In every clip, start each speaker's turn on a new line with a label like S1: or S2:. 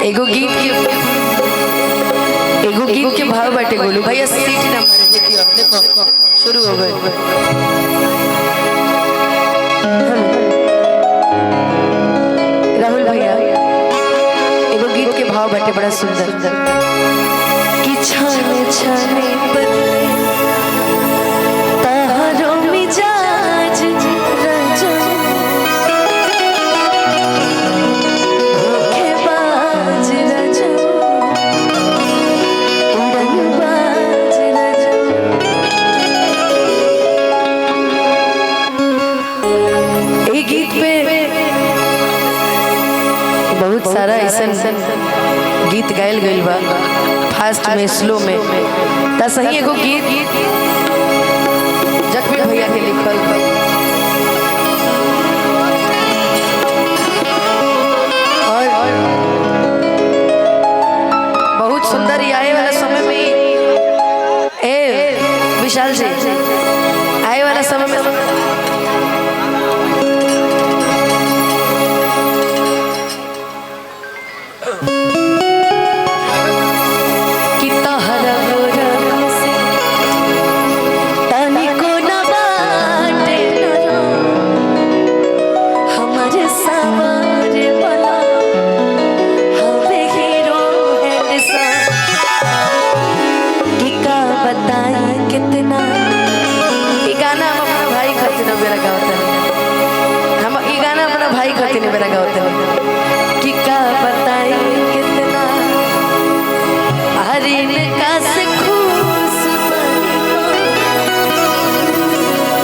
S1: एगो गीत के भाव बाटे गोलू भैया सीट नंबर देखियो देखो शुरू हो गए। राहुल भैया एगो गीत के भाव बाटे बड़ा सुंदर कि छाने छाने बदले तारो मिजाज रंजो धोखेबाज रंजो उड़नबाज रंजो। ये गीत पे बहुत सारा ऐसा गीत गायल गइल बा फास्ट में स्लो में ता सही एगो गीत जखमी भैया के लिखल और बहुत सुंदर ही आए वाला समय में ए विशाल जी आए वाला समय में कि का बताई कितना हरिन का से खुश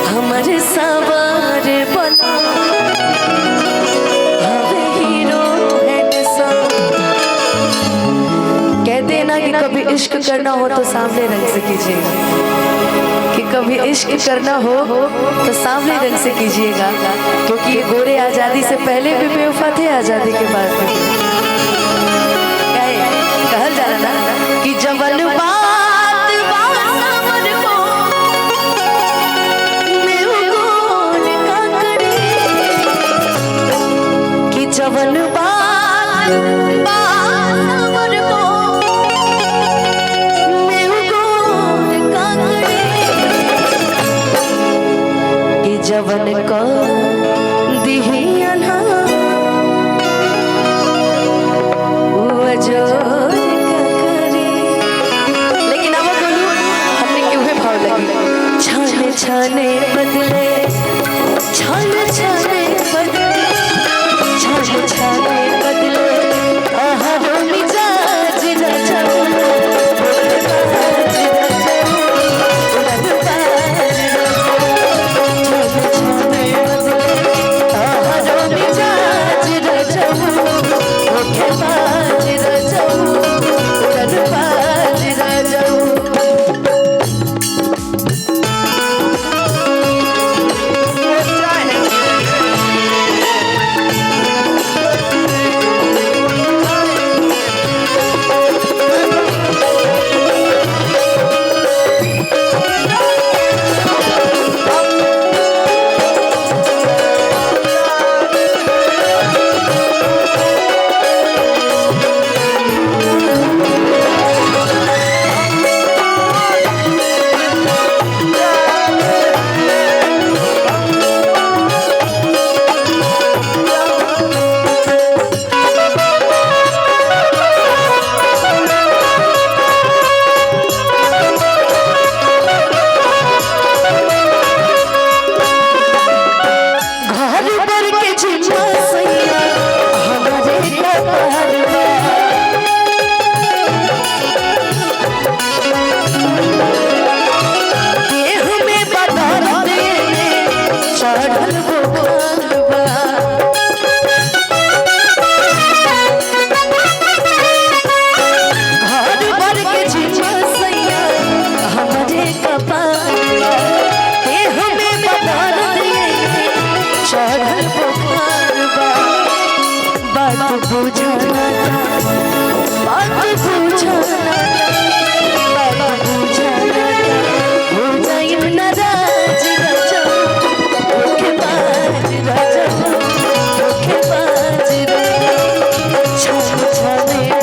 S1: हमारे सवार बना हमें हीरो कह देना कि कभी इश्क करना हो तो सामने रंग से कीजिएगा, कि कभी इश्क करना हो तो सामने रंग से कीजिएगा, क्योंकि ये गोरे आजादी से पहले भी बेवफा थे, आजादी के बाद भी कहल जा रहा ना कि जवन बात बासमर को मैं गोल का करे, कि जवन बात बासमर को मैं गोल का करे, कि जवन को दिहियना छाने बदले छाने छाने बदले छाने छाने बदले आहा मिजाज न जाओ छाने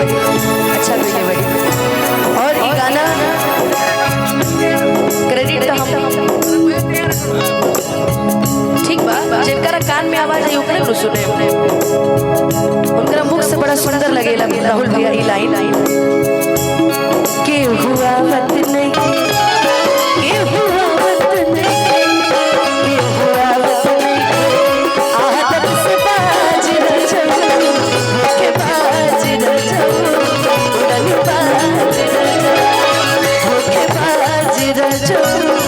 S1: अच्छा गई बड़ी। और ये गाना क्रेडिट तो हम ठीक बा, जिनका कान में आवाज आई ओकरे को सुने, उनका मुख से बड़ा सुंदर लगेला राहुल भैया ई लाइन के हुआ मत नहीं, के हुआ मत नहीं, के हुआ मत नहीं, आदत से बाज न जाऊं, के बाज न जाऊं, उड़न बाज न जाऊं, के बाज न जाऊं।